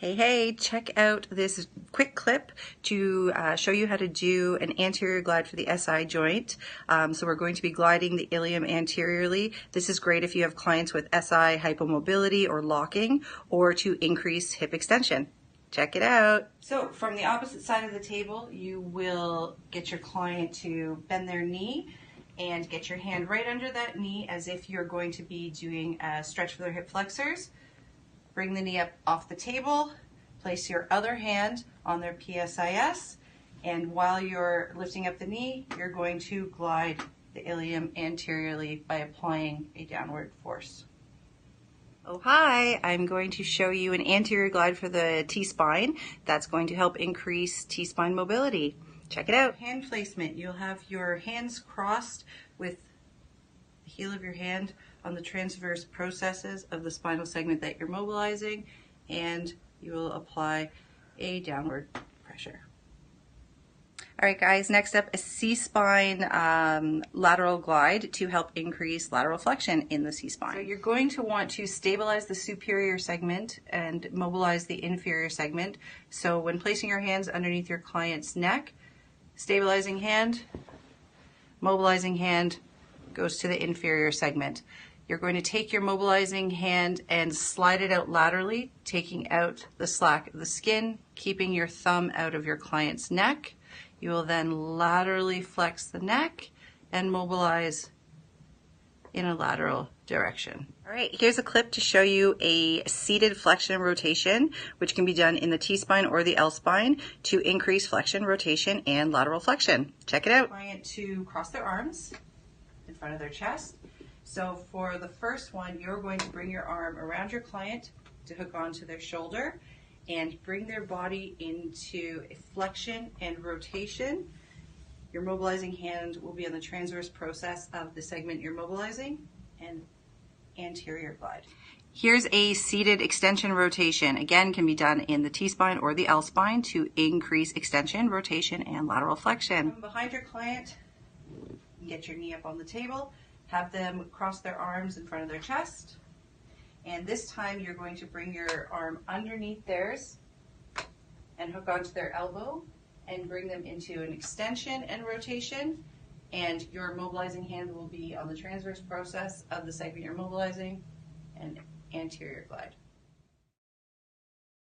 Hey, check out this quick clip to show you how to do an anterior glide for the SI joint. So we're going to be gliding the ilium anteriorly. This is great if you have clients with SI hypomobility or locking, or to increase hip extension. Check it out. So from the opposite side of the table, you will get your client to bend their knee and get your hand right under that knee as if you're going to be doing a stretch for their hip flexors. Bring the knee up off the table, place your other hand on their PSIS, and while you're lifting up the knee, you're going to glide the ilium anteriorly by applying a downward force. Oh hi, I'm going to show you an anterior glide for the T-spine. That's going to help increase T-spine mobility. Check it out. Hand placement. You'll have your hands crossed with the heel of your hand on the transverse processes of the spinal segment that you're mobilizing, and you will apply a downward pressure. All right guys, next up a C-spine lateral glide to help increase lateral flexion in the C-spine. So you're going to want to stabilize the superior segment and mobilize the inferior segment. So when placing your hands underneath your client's neck, stabilizing hand, mobilizing hand goes to the inferior segment. You're going to take your mobilizing hand and slide it out laterally, taking out the slack of the skin, keeping your thumb out of your client's neck. You will then laterally flex the neck and mobilize in a lateral direction. All right, here's a clip to show you a seated flexion and rotation, which can be done in the T-spine or the L-spine to increase flexion, rotation, and lateral flexion. Check it out. Client to cross their arms in front of their chest. So for the first one, you're going to bring your arm around your client to hook onto their shoulder and bring their body into a flexion and rotation. Your mobilizing hand will be on the transverse process of the segment you're mobilizing, and anterior glide. Here's a seated extension rotation. Again, can be done in the T-spine or the L-spine to increase extension, rotation, and lateral flexion. Come behind your client, get your knee up on the table. Have them cross their arms in front of their chest, and this time you're going to bring your arm underneath theirs and hook onto their elbow and bring them into an extension and rotation, and your mobilizing hand will be on the transverse process of the segment you're mobilizing, and anterior glide.